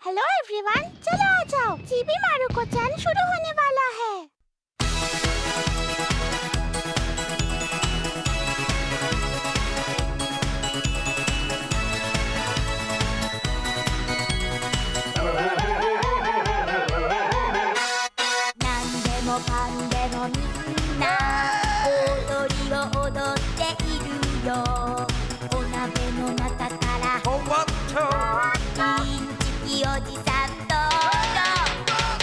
Hello everyone, चलो आ जाओ। चिबी मारुको-चैन शुरू होने वाला है। नांदेमो कांदेमो मिन्ना ओदोरीを踊っているよ。お鍋の中からインチキおじさん登場。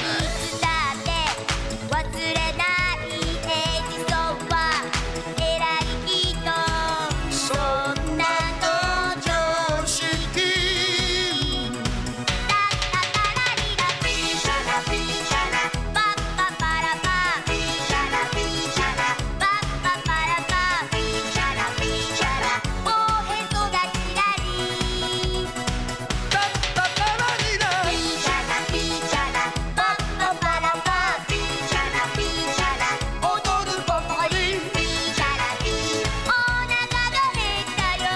いつだって忘れないエジソンは偉い人。そんなの常識。タッタタラリラピーシャラピーシャラパッパパラパピーシャラピーシャラパッパパラパピーシャラピーシャラおへそがキラリタッタタラリラピーシャラピーシャラパッパパラパピーシャラピーシャラ踊るパパリピーシャラピーお腹が減ったよ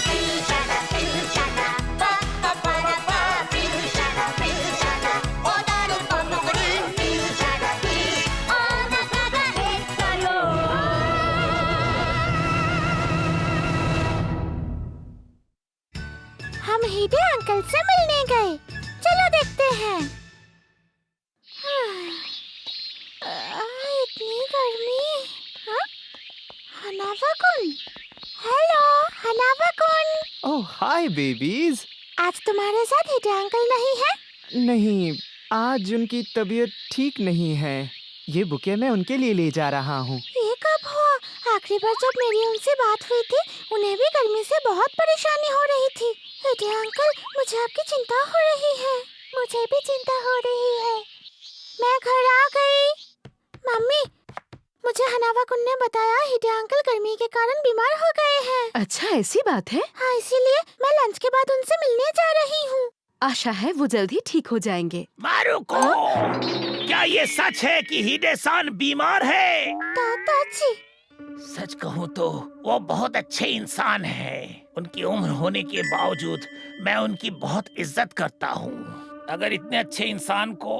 ピーシャラピーシャラパッパパラパピーシャラピーシャラ踊るパパリピーシャラピーお腹が減ったよहम हिडे अंकल से मिलने गए। चलो देखते हैं। इतनी गर्मी। हनावा-कुन। हेलो हनावा-कुन। ओह हाय बेबीज। आज तुम्हारे साथ हिडे अंकल नहीं है? नहीं, आज उनकी तबीयत ठीक नहीं है। ये बुके मैं उनके लिए ले जा रहा हूँ। ये कब हुआ? आखिरी बार जब मेरी उनसे बात हुई थी, उन्हें भी गर्मी से बहुत परेशानी हो रही थी। हिडे अंकल, मुझे आपकी चिंता हो रही है। मुझे भी चिंता हो रही है। मैं घर आ गई। मम्मी, मुझे हनावा-कुन ने बताया हिडे अंकल गर्मी के कारण बीमार हो गए हैं। अच्छा, ऐसी बात है। हाँ, इसीलिए मैं लंच के बाद उनसे मिलने जा रही हूँ। आशा है वो जल्दी ठीक हो जाएंगे। मारुको, क्या ये सच है कि हिडे-सान बीमार है? दादाजी, सच कहूँ तो वो बहुत अच्छे इंसान है। उनकी उम्र होने के बावजूद मैं उनकी बहुत इज्जत करता हूँ। अगर इतने अच्छे इंसान को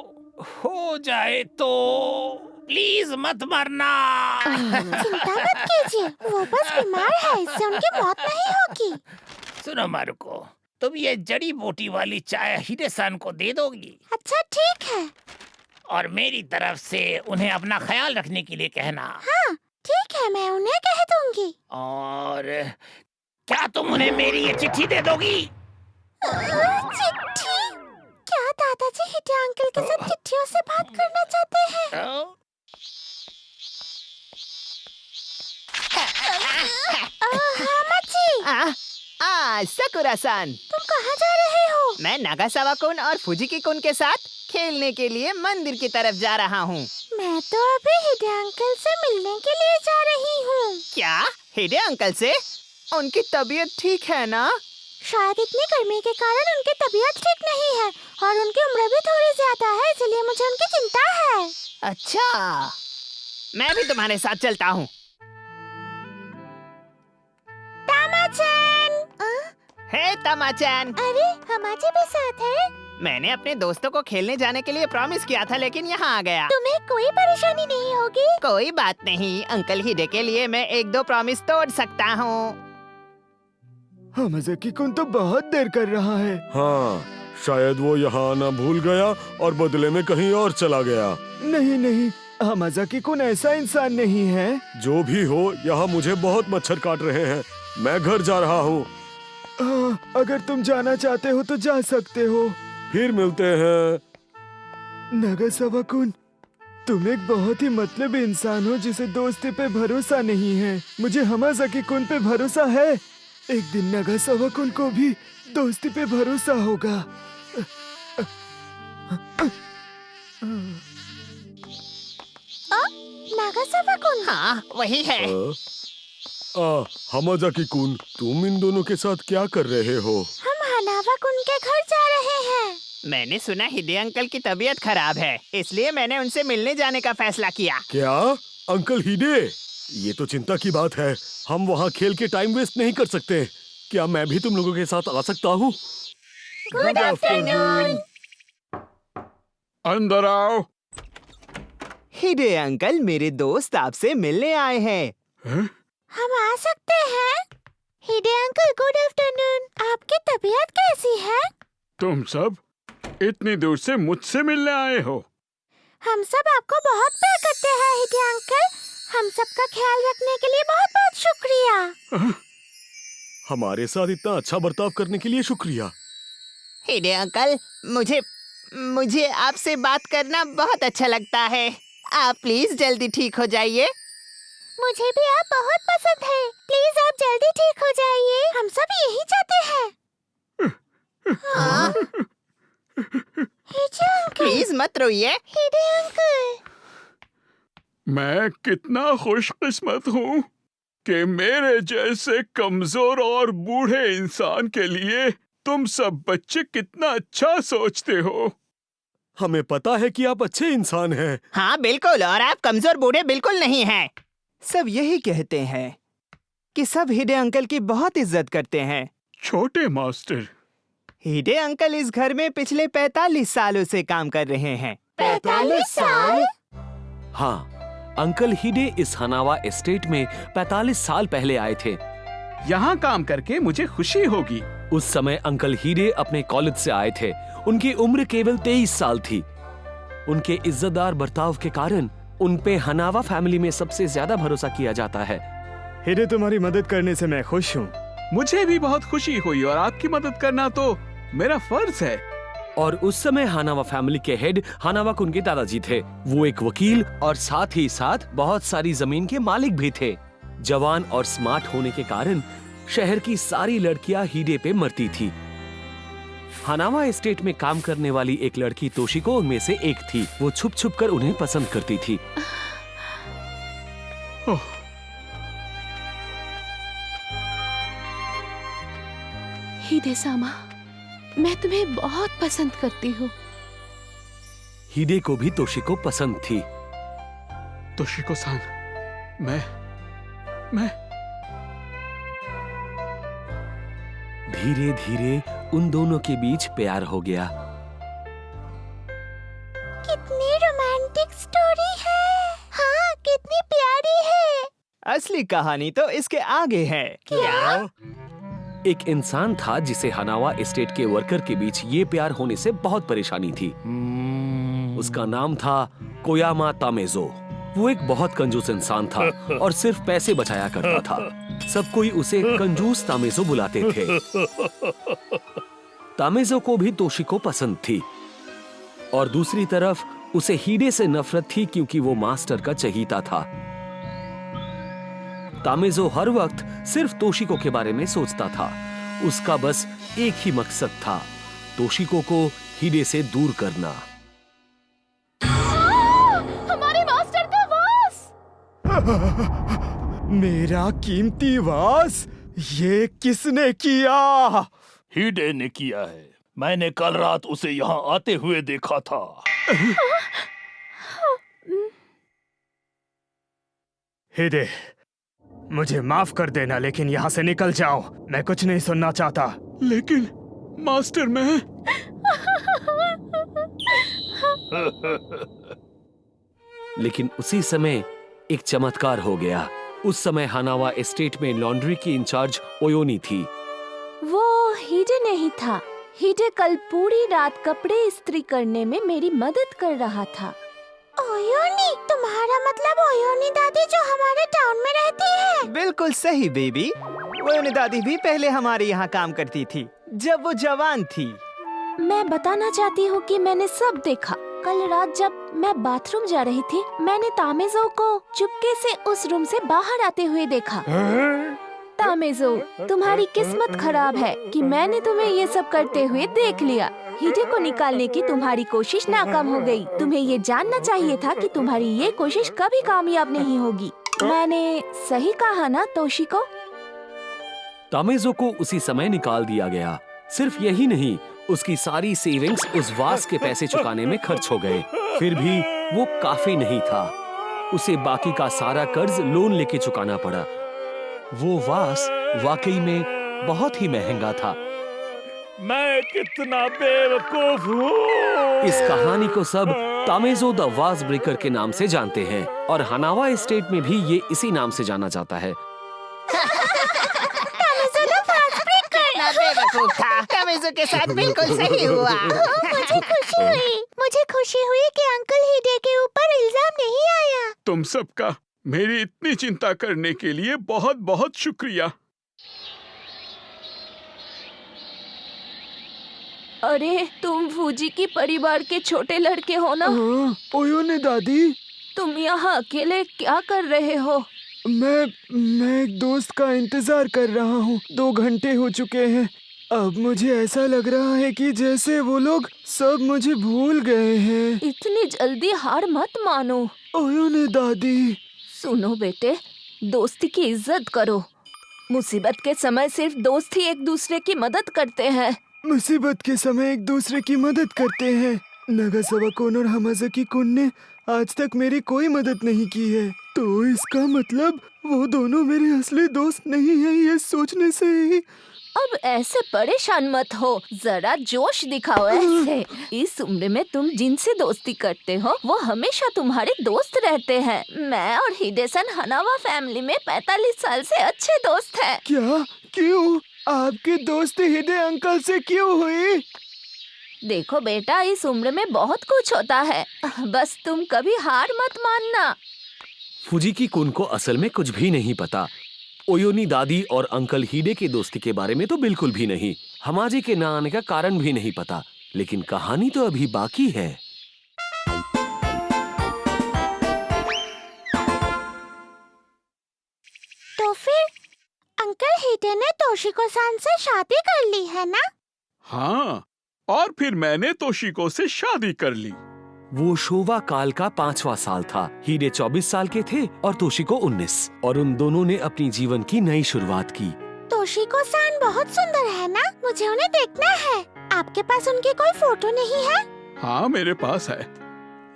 हो जाए तो प्लीज मत मरना। चिंता मत कीजिए, वो बस बीमार है, इससे उनकी मौत नहीं होगी। सुनो मारुको, तुम ये जड़ी बूटी वाली चाय हिडे-सान को दे दोगी? अच्छा ठीक है। और मेरी तरफ से उन्हें अपना ख्याल रखने के लिए कहना। हाँ ठीक है, मैं उन्हें कह दूंगी। और क्या तुम उन्हें मेरी ये चिट्ठी दे दोगी? चिट्ठी? क्या दादाजी हिडे अंकल के साथ चिट्ठियों से बात करना चाहते हैं? हाँ मच्छी, साकुरा-सान। तुम कहाँ जा रहे हो? मैं नागासावा-कुन और फुजिकी-कुन के साथ खेलने के लिए मंदिर की तरफ जा रहा हूँ। मैं तो अभी हिडे अंकल से मिलने के लिए जा रही हूँ। क्या? हिडे अंकल से? उनकी तबीयत ठीक है ना? शायद इतनी गर्मी के कारण उनकी तबीयत ठीक नहीं है और उनकी उम्र भी थोड़ी ज्यादा है, इसलिए मुझे उनकी चिंता है। अच्छा, मैं भी तुम्हारे साथ चलता हूँ। तामा-चैन! हे तामा-चैन, अरे हमारी भी साथ है। मैंने अपने दोस्तों को खेलने जाने के लिए प्रॉमिस किया था, लेकिन यहाँ आ गया। तुम्हें कोई परेशानी नहीं होगी? कोई बात नहीं, अंकल हिडे के लिए मैं 1-2 प्रॉमिस तोड़ सकता हूँ। हमाज़ाकी-कुन तो बहुत देर कर रहा है। हाँ, शायद वो यहाँ आना भूल गया और बदले में कहीं और चला गया। नहीं नहीं, हमाज़ाकी-कुन ऐसा इंसान नहीं है। जो भी हो, यहाँ मुझे बहुत मच्छर काट रहे हैं। मैं घर जा रहा हूँ। अगर तुम जाना चाहते हो तो जा सकते हो। फिर मिलते हैं। नागासावा-कुन, तुम एक बहुत ही मतलबी इंसान हो जिसे दोस्ती पे भरोसा नहीं है। मुझे हमाज़ाकी-कुन पे भरोसा है। एक दिन नागासावा-कुन को भी दोस्ती पे भरोसा होगा। नागासावा-कुन, हाँ, वही है। हमाज़ाकी-कुन, तुम इन दोनों के साथ क्या कर रहे हो? हम हनावा-कुन के घर जा रहे हैं। मैंने सुना हिडे अंकल की तबीयत खराब है, इसलिए मैंने उनसे मिलने जाने का फैसला किया। क्या? अंकल हिडे? ये तो चिंता की बात है। हम वहाँ खेल के टाइम वेस्ट नहीं कर सकते। क्या मैं भी तुम लोगों के साथ आ सकता हूँ? Good afternoon. अंदर आओ। हिडे अंकल, मेरे दोस्त आपसे मिलने आए हैं। हम आ सकते हैं? हिडे अंकल, गुड आफ्टरनून। आपकी तबीयत कैसी है? तुम सब इतनी दूर से मुझसे मिलने आए हो? हम सब आपको बहुत प्यार करते हैं हिडे अंकल। हम सबका ख्याल रखने के लिए बहुत बहुत शुक्रिया। हमारे साथ इतना अच्छा बर्ताव करने के लिए शुक्रिया। हिडे अंकल, मुझे आपसे बात करना बहुत अच्छा लगता है। आप प्लीज जल्दी ठीक हो जाइए। मुझे भी आप बहुत पसंद है। प्लीज आप जल्दी ठीक हो जाइए। हम सब यही चाहते हैं। हाँ? हिडे अंकल। प्लीज मत रोइए। हिडे अंकल। मैं कितना खुशकिस्मत हूँ कि मेरे जैसे कमजोर और बूढ़े इंसान के लिए तुम सब बच्चे कितना अच्छा सोचते हो। हमें पता है कि आप अच्छे इंसान हैं। हाँ बिल्कुल, और आप कमजोर बूढ़े बिल्कुल नहीं हैं। सब यही कहते हैं कि सब हिडे अंकल की बहुत इज्जत करते हैं। छोटे मास्टर, हिडे अंकल इस घर में पिछले 45 सालों से काम कर रहे हैं। 45 साल? हाँ, अंकल हिडे इस हनावा एस्टेट में 45 साल पहले आए थे। यहाँ काम करके मुझे खुशी होगी। उस समय अंकल हिडे अपने कॉलेज से आए थे। उनकी उम्र केवल 23 साल थी। उनके इज्जतदार बर्ताव के कारण उन पे हनावा फैमिली में सबसे ज्यादा भरोसा किया जाता है। हिडे, तुम्हारी मदद करने से मैं खुश हूँ। मुझे भी बहुत खुशी हुई और आपकी मदद करना तो मेरा फर्ज है। और उस समय हनावा फैमिली के हेड हनावाक उनके दादाजी थे। वो एक वकील और साथ ही साथ बहुत सारी जमीन के मालिक भी थे। जवान और स्मार्ट होने के कारण शहर की सारी लड़कियां हिडे पे मरती थी। हनावा एस्टेट में काम करने वाली एक लड़की तोशिको उनमें से एक थी। वो छुप छुप कर उन्हें पसंद करती थी। हिडे सामा, मैं तुम्हें बहुत पसंद करती हूँ। हिडे को भी तोशिको पसंद थी। तोशिको-सान, मैं धीरे धीरे उन दोनों के बीच प्यार हो गया। कितनी रोमांटिक स्टोरी है। हाँ, कितनी प्यारी है। असली कहानी तो इसके आगे है। क्या? एक इंसान था जिसे हनावा एस्टेट के वर्कर के बीच ये प्यार होने से बहुत परेशानी थी। उसका नाम था कोयामा तामेजो। वो एक बहुत कंजूस इंसान था और सिर्फ पैसे बचाया करता था। सब कोई उसे कंजूस तामेजो बुलाते थे। तामेजो को भी तोशिको पसंद थी और दूसरी तरफ उसे हिडे से नफरत थी क्योंकि वो मास्टर का चहीता था। तामेजो हर वक्त सिर्फ तोशिको के बारे में सोचता था। उसका बस एक ही मकसद था, तोशिको को हिडे से दूर करना। हमारे मास्टर का वास। मेरा कीमती वास, ये किसने किया? हिडे ने किया है। मैंने कल रात उसे यहाँ आते हुए देखा था। हिडे, मुझे माफ कर देना, लेकिन यहाँ से निकल जाओ। मैं कुछ नहीं सुनना चाहता। लेकिन मास्टर, मैं लेकिन उसी समय एक चमत्कार हो गया। उस समय हनावा एस्टेट में लॉन्ड्री की इंचार्ज ओयोनी थी। वो हिडे नहीं था। हिडे कल पूरी रात कपड़े इस्त्री करने में मेरी मदद कर रहा था। ओयोनी? तुम्हारा मतलब ओयोनी दादी जो हमारे टाउन में रहती है? बिल्कुल सही बेबी। ओयोनी दादी भी पहले हमारे यहाँ काम करती थी जब वो जवान थी। मैं बताना चाहती हूँ कि मैंने सब देखा। कल रात जब मैं बाथरूम जा रही थी, मैंने तामेजो को चुपके से उस रूम से बाहर आते हुए देखा। तामेजो, तुम्हारी किस्मत खराब है कि मैंने तुम्हें ये सब करते हुए देख लिया। हिडे को निकालने की तुम्हारी कोशिश नाकाम हो गई। तुम्हें ये जानना चाहिए था कि तुम्हारी ये कोशिश कभी कामयाब नहीं होगी। मैंने सही कहा ना तोशिको? तामेजो को उसी समय निकाल दिया गया। सिर्फ यही नहीं, उसकी सारी सेविंग्स उस वास के पैसे चुकाने में खर्च हो गए। फिर भी वो काफी नहीं था। उसे बाकी का सारा कर्ज लोन लेके चुकाना पड़ा। वो वास वाकई में बहुत ही महंगा था। मैं कितना बेवकूफ हूँ। इस कहानी को सब तामेज़ो द वाज ब्रेकर के नाम से जानते हैं और हनावा स्टेट में भी ये इसी नाम से जाना जाता है। कितना बेवकूफ था। तामेज़ो के साथ बिल्कुल सही हुआ। मुझे खुशी हुई कि अंकल हिडे के ऊपर इल्जाम नहीं आया। तुम सबका मेरी इतनी चिंता करने के लिए बहुत बहुत शुक्रिया। अरे तुम फूजी की परिवार के छोटे लड़के हो ना? हाँ, ओयो ने दादी। तुम यहाँ अकेले क्या कर रहे हो? मैं एक दोस्त का इंतजार कर रहा हूँ। 2 घंटे हो चुके हैं। अब मुझे ऐसा लग रहा है कि जैसे वो लोग सब मुझे भूल गए हैं। इतनी जल्दी हार मत मानो। ओयो ने दादी। सुनो बेटे, दोस्ती की इज्जत करो। मुसीबत के समय सिर्फ दोस्त ही एक दूसरे की मदद करते हैं। मुसीबत के समय एक दूसरे की मदद करते हैं। नागासावा कुन और हामाज़ाकी कुन ने आज तक मेरी कोई मदद नहीं की है, तो इसका मतलब वो दोनों मेरे असली दोस्त नहीं है। ये सोचने से ही अब ऐसे परेशान मत हो, जरा जोश दिखाओ। ऐसे इस उम्र में तुम जिनसे दोस्ती करते हो वो हमेशा तुम्हारे दोस्त रहते हैं। मैं और हिडेसन हनावा फैमिली में 45 साल से अच्छे दोस्त हैं। क्या? क्यों? आपकी दोस्ती हिडे अंकल से क्यों हुई? देखो बेटा, इस उम्र में बहुत कुछ होता है, बस तुम कभी हार मत मानना। फुजिकी कुन को असल में कुछ भी नहीं पता। ओयोनी दादी और अंकल हिडे की दोस्ती के बारे में तो बिल्कुल भी नहीं। हमाजी के ना आने का कारण भी नहीं पता, लेकिन कहानी तो अभी बाकी है। तो फिर अंकल हिडे ने तोशिको-सान से शादी कर ली है ना? हाँ, और फिर मैंने तोशिको से शादी कर ली। वो शोवा काल का 5वां साल था। हिडे 24 साल के थे और तोशिको 19, और उन दोनों ने अपनी जीवन की नई शुरुआत की। तोशिको-सान बहुत सुंदर है ना? मुझे उन्हें देखना है। आपके पास उनकी कोई फोटो नहीं है? हाँ, मेरे पास है।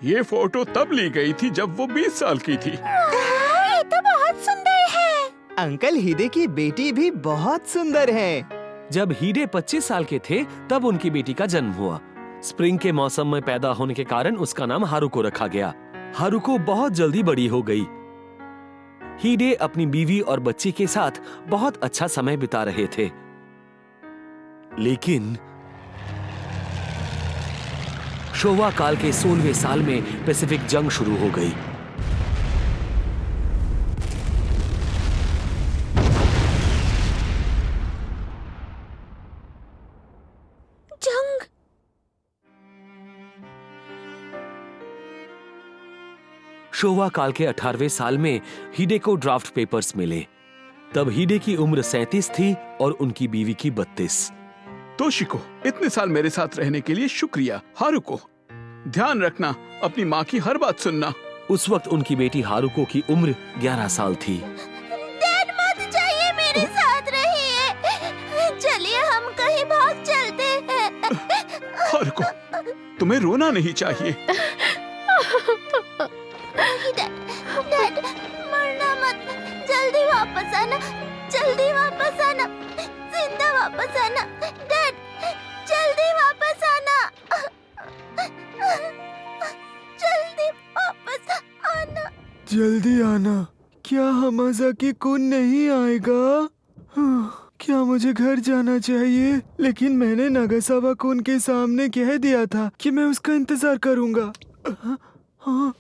ये फोटो तब ली गई थी जब वो 20 साल की थी। ये तो बहुत सुंदर है। अंकल हिडे की बेटी भी बहुत सुंदर है। जब हिडे 25 साल के थे तब उनकी बेटी का जन्म हुआ। स्प्रिंग के मौसम में पैदा होने के कारण उसका नाम हारुको रखा गया। हारुको बहुत जल्दी बड़ी हो गई। हिडे अपनी बीवी और बच्ची के साथ बहुत अच्छा समय बिता रहे थे, लेकिन शोवा काल के 16वें साल में पैसिफिक जंग शुरू हो गई। जंग? शोवा काल के 18वें साल में हिडे को ड्राफ्ट पेपर्स मिले। तब हिडे की उम्र 37 थी और उनकी बीवी की 32। तोशिको, इतने साल मेरे साथ रहने के लिए शुक्रिया। हारुको, ध्यान रखना, अपनी माँ की हर बात सुनना। उस वक्त उनकी बेटी हारुको की उम्र 11 साल थी। डैड मत जाइए, मेरे साथ रहिए। चलिए हम कहीं भाग चलते हैं। हारुको, तुम्हें रोना नहीं चाहिए। डैड, मरना मत। जल्दी वापस आना, जल्दी वापस आना, जिंदा वापस आना। डैड, जल्दी वापस आना, जल्दी वापस आना। जल्दी आना? क्या हामाज़ाकी कुन नहीं आएगा? हाँ, क्या मुझे घर जाना चाहिए? लेकिन मैंने नागासावा कुन के सामने कह दिया था कि मैं उसका इंतजार करूंगा। हाँ,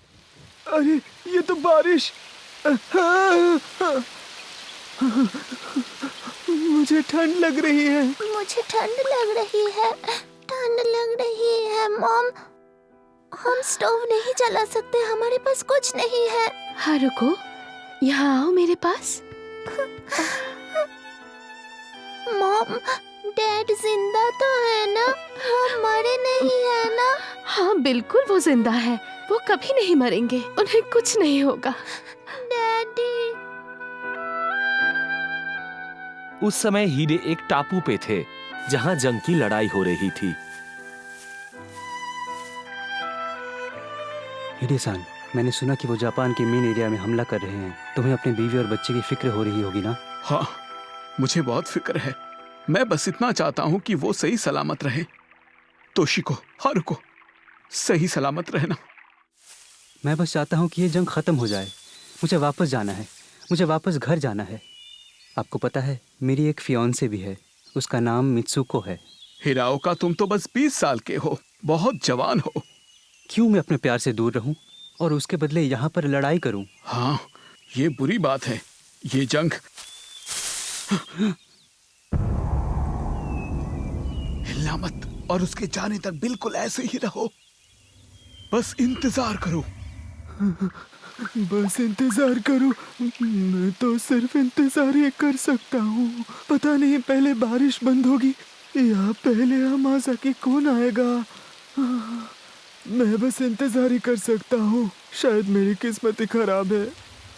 अरे ये तो बारिश। मुझे ठंड लग रही है। मुझे ठंड लग रही है, ठंड लग रही है। मॉम, हम स्टोव नहीं जला सकते, हमारे पास कुछ नहीं है। हारुको, यहाँ आओ मेरे पास। मॉम, डैड जिंदा तो है ना? वो मरे नहीं है ना? हाँ बिल्कुल, वो जिंदा है। वो कभी नहीं मरेंगे, उन्हें कुछ नहीं होगा। डैडी। उस समय हिडे एक टापू पे थे जहां जंग की लड़ाई हो रही थी। हिडे-सान, मैंने सुना कि वो जापान के मेन एरिया में हमला कर रहे हैं। तुम्हें अपने बीवी और बच्चे की फिक्र हो रही होगी ना? हाँ, मुझे बहुत फिक्र है। मैं बस इतना चाहता हूँ कि वो सही सलामत रहे। तोशिको, हारुको, सही सलामत रहना। मैं बस चाहता हूँ कि ये जंग खत्म हो जाए। मुझे वापस जाना है, मुझे वापस घर जाना है। आपको पता है, मेरी एक फियांसे भी है, उसका नाम मित्सुको है। हिराओका, तुम तो बस 20 साल के हो, बहुत जवान हो। क्यों मैं अपने प्यार से दूर रहूं और उसके बदले यहाँ पर लड़ाई करूं? हाँ, ये बुरी बात है। ये जंग। हिलना मत और उसके जाने तक बिल्कुल ऐसे ही रहो। बस इंतजार करो। बस इंतजार करो। मैं तो सिर्फ इंतजार ही कर सकता हूँ। पता नहीं पहले बारिश बंद होगी या पहले हमाज़ाकी कौन आएगा। मैं बस इंतजार ही कर सकता हूँ। शायद मेरी किस्मत ही खराब है।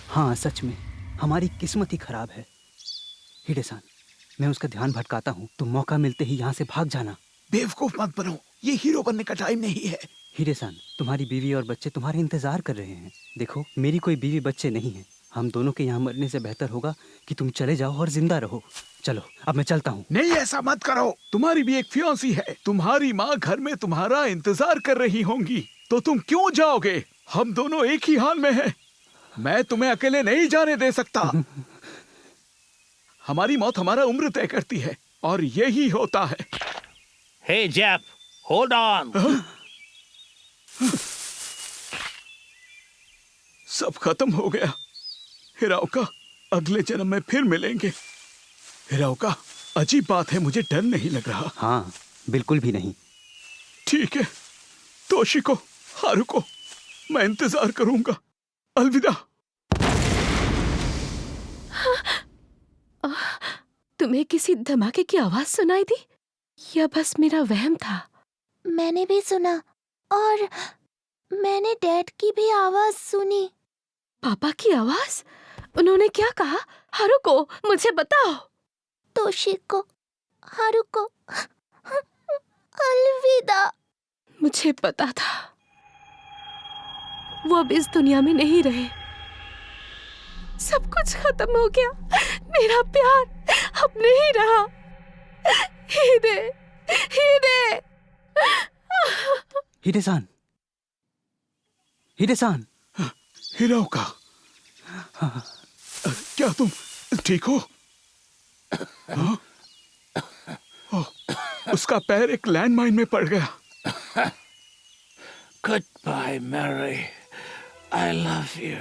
हाँ, सच में हमारी किस्मत ही खराब है। हिडेसान, मैं उसका ध्यान भटकाता हूँ। तुम मौका मिलते ही यहाँ से भाग जाना। बेवकूफ मत बनो, ये हीरो बनने का टाइम नहीं है। हिडेसान, तुम्हारी बीवी और बच्चे तुम्हारे इंतजार कर रहे हैं। देखो, मेरी कोई बीवी बच्चे नहीं है। हम दोनों के यहाँ मरने से बेहतर होगा कि तुम चले जाओ और जिंदा रहो। चलो, अब मैं चलता हूँ। नहीं, ऐसा मत करो। तुम्हारी भी एक फियांसी है। तुम्हारी माँ घर में तुम्हारा इंतजार कर रही होंगी, तो तुम क्यों जाओगे? हम दोनों एक ही हाल में हैं। मैं तुम्हें अकेले नहीं जाने दे सकता। हमारी मौत हमारा उम्र तय करती है और यही होता है। हे जेफ, होल्ड ऑन। सब खत्म हो गया। हिराओका, अगले जन्म में फिर मिलेंगे। हिराओका, अजीब बात है, मुझे डर नहीं लग रहा। हाँ, बिल्कुल भी नहीं। ठीक है तोशिको, हारुको, मैं इंतजार करूंगा। अलविदा। तुम्हें किसी धमाके की आवाज सुनाई दी या बस मेरा वहम था? मैंने भी सुना और मैंने डैड की भी आवाज सुनी। पापा की आवाज? उन्होंने क्या कहा? हारुको, मुझे बताओ। तोशिको, हारुको, अलविदा। मुझे पता था वो अब इस दुनिया में नहीं रहे। सब कुछ खत्म हो गया। मेरा प्यार अब नहीं रहा। हिदे, हिदे। हिडेसान, हिडेसान। हिराओका, क्या तुम ठीक हो? हाँ? ओह, उसका पैर एक लैंडमाइन में पड़ गया। Goodbye Mary, I love you.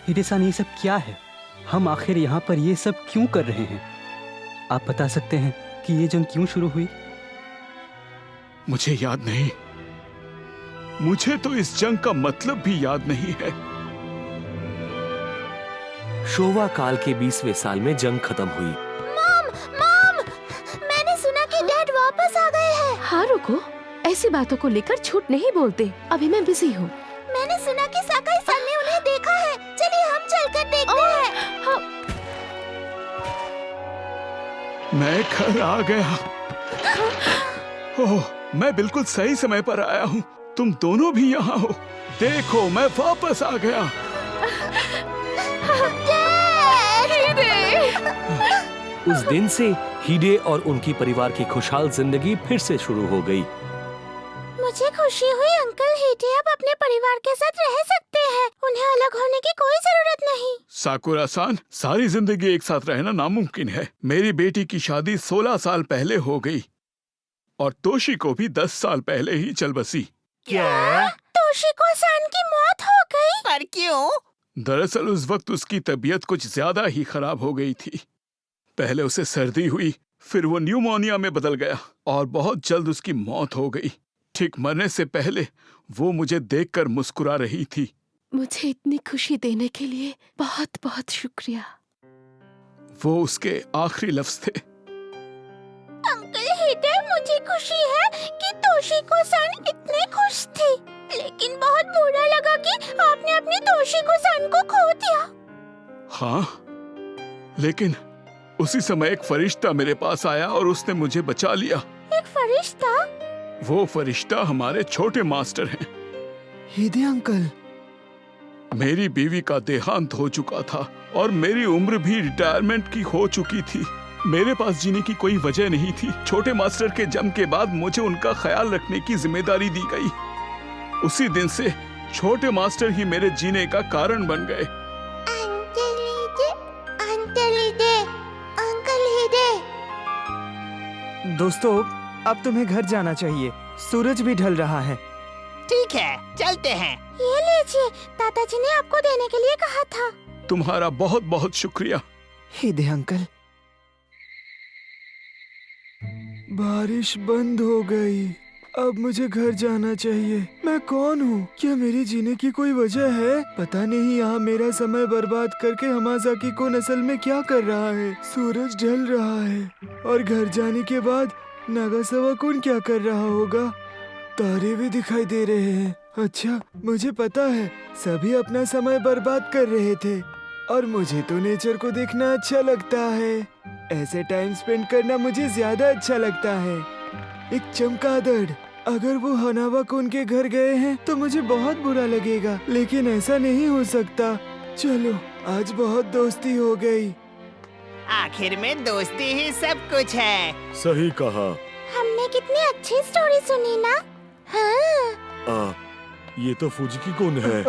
हिडेसान, ये सब क्या है? हम आखिर यहाँ पर ये सब क्यों कर रहे हैं? आप बता सकते हैं कि ये जंग क्यों शुरू हुई? मुझे याद नहीं। मुझे तो इस जंग का मतलब भी याद नहीं है। शोवा काल के 20वें साल में जंग खत्म हुई। मॉम, मैंने सुना कि डैड वापस आ गए हैं। हारुको, ऐसी बातों को लेकर झूठ नहीं बोलते। अभी मैं बिजी हूँ। मैंने सुना कि साकाई सन ने उन्हें देखा है। चलिए हम चलकर देखते हैं। मैं घर आ गया। ओह, मैं बिल्कुल सही समय पर आया हूँ। तुम दोनों भी यहाँ हो। देखो, मैं वापस आ गया। उस दिन से हिडे और उनकी परिवार की खुशहाल जिंदगी फिर से शुरू हो गई। मुझे खुशी हुई अंकल हिडे अब अपने परिवार के साथ रह सकते हैं। उन्हें अलग होने की कोई जरूरत नहीं। साकुरा-सान, सारी जिंदगी एक साथ रहना नामुमकिन है। मेरी बेटी की शादी 16 साल पहले हो गई और तोशिको भी 10 साल पहले ही चल बसी। क्या? तोशिको-सान की मौत हो गई? पर क्यों? दरअसल उस वक्त उसकी तबीयत कुछ ज्यादा ही खराब हो गई थी। पहले उसे सर्दी हुई, फिर वो न्यूमोनिया में बदल गया और बहुत जल्द उसकी मौत हो गई। ठीक मरने से पहले वो मुझे देखकर मुस्कुरा रही थी। मुझे इतनी खुशी देने के लिए बहुत बहुत शुक्रिया। वो उसके आखिरी लफ्ज थे। अंकल हिडे, मुझे खुशी है कि तोशिको-सान इतने खुश थी, लेकिन बहुत बुरा लगा कि आपने अपनी तोशिको-सान को खो दिया। हाँ, लेकिन उसी समय एक फरिश्ता मेरे पास आया और उसने मुझे बचा लिया। एक फरिश्ता? वो फरिश्ता हमारे छोटे मास्टर हैं। हिदे अंकल, मेरी बीवी का देहांत हो चुका था और मेरी उम्र भी रिटायरमेंट की हो चुकी थी। मेरे पास जीने की कोई वजह नहीं थी। छोटे मास्टर के जन्म के बाद मुझे उनका ख्याल रखने की जिम्मेदारी दी गई। उसी दिन से छोटे मास्टर ही मेरे जीने का कारण बन गए। दोस्तों, अब तुम्हें घर जाना चाहिए। सूरज भी ढल रहा है। ठीक है, चलते हैं। ये लीजिए, दादाजी ने आपको देने के लिए कहा था। तुम्हारा बहुत बहुत शुक्रिया। हिदे अंकल, बारिश बंद हो गई। अब मुझे घर जाना चाहिए। मैं कौन हूँ? क्या मेरे जीने की कोई वजह है? पता नहीं यहाँ मेरा समय बर्बाद करके हमाज़ाकी को असल में क्या कर रहा है। सूरज ढल रहा है और घर जाने के बाद नागासावा कुन क्या कर रहा होगा। तारे भी दिखाई दे रहे हैं। अच्छा, मुझे पता है, सभी अपना समय बर्बाद कर रहे थे और मुझे तो नेचर को देखना अच्छा लगता है। ऐसे टाइम स्पेंड करना मुझे ज्यादा अच्छा लगता है। एक चमगादड़, अगर वो हनावा कुन के घर गए हैं तो मुझे बहुत बुरा लगेगा, लेकिन ऐसा नहीं हो सकता। चलो, आज बहुत दोस्ती हो गई। आखिर में दोस्ती ही सब कुछ है। सही कहा। हमने कितनी अच्छी स्टोरी सुनी ना। हाँ। ये तो फुजिकी कुन है।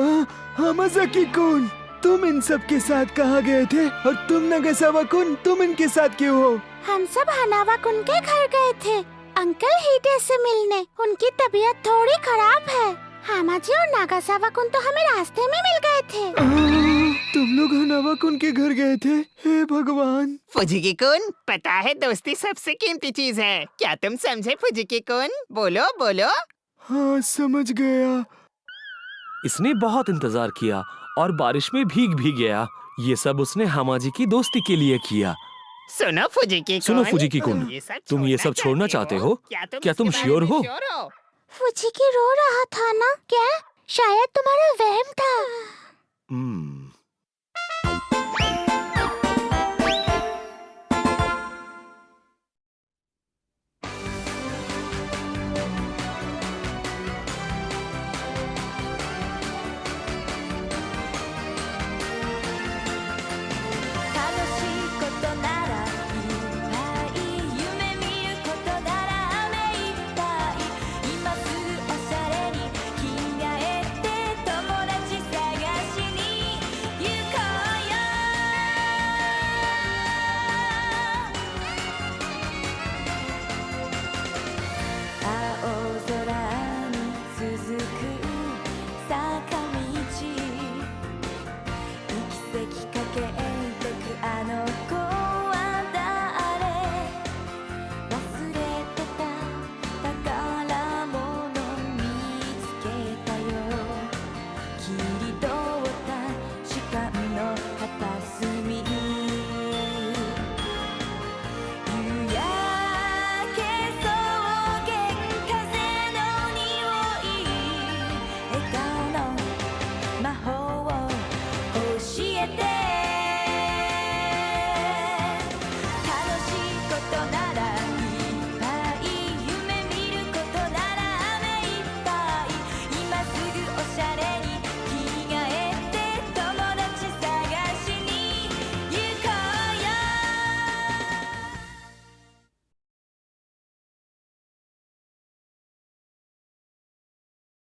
हमाज़ाकी कुन, तुम इन सब के साथ कहाँ गए थे? और तुम नागासावा कुन, तुम इनके साथ क्यों हो? हम सब हनावा कुन के घर गए थे अंकल हिडे से मिलने। उनकी तबीयत थोड़ी खराब है। हामाजी और नागासावा कुन तो हमें रास्ते में मिल गए थे। तुम लोग हनावा कुन के घर गए थे? हे भगवान। फुजिकी कुन, पता है दोस्ती सबसे कीमती चीज है। क्या तुम समझे फुजिकी कुन? बोलो बोलो। हाँ, समझ गया। इसने बहुत इंतजार किया और बारिश में भीग भी गया। ये सब उसने हामाजी की दोस्ती के लिए किया। सुनो फुजिकी कुन, तुम ये सब छोड़ना चाहते हो? क्या तुम श्योर हो? फुजिकी रो रहा था ना? क्या? शायद तुम्हारा वहम था।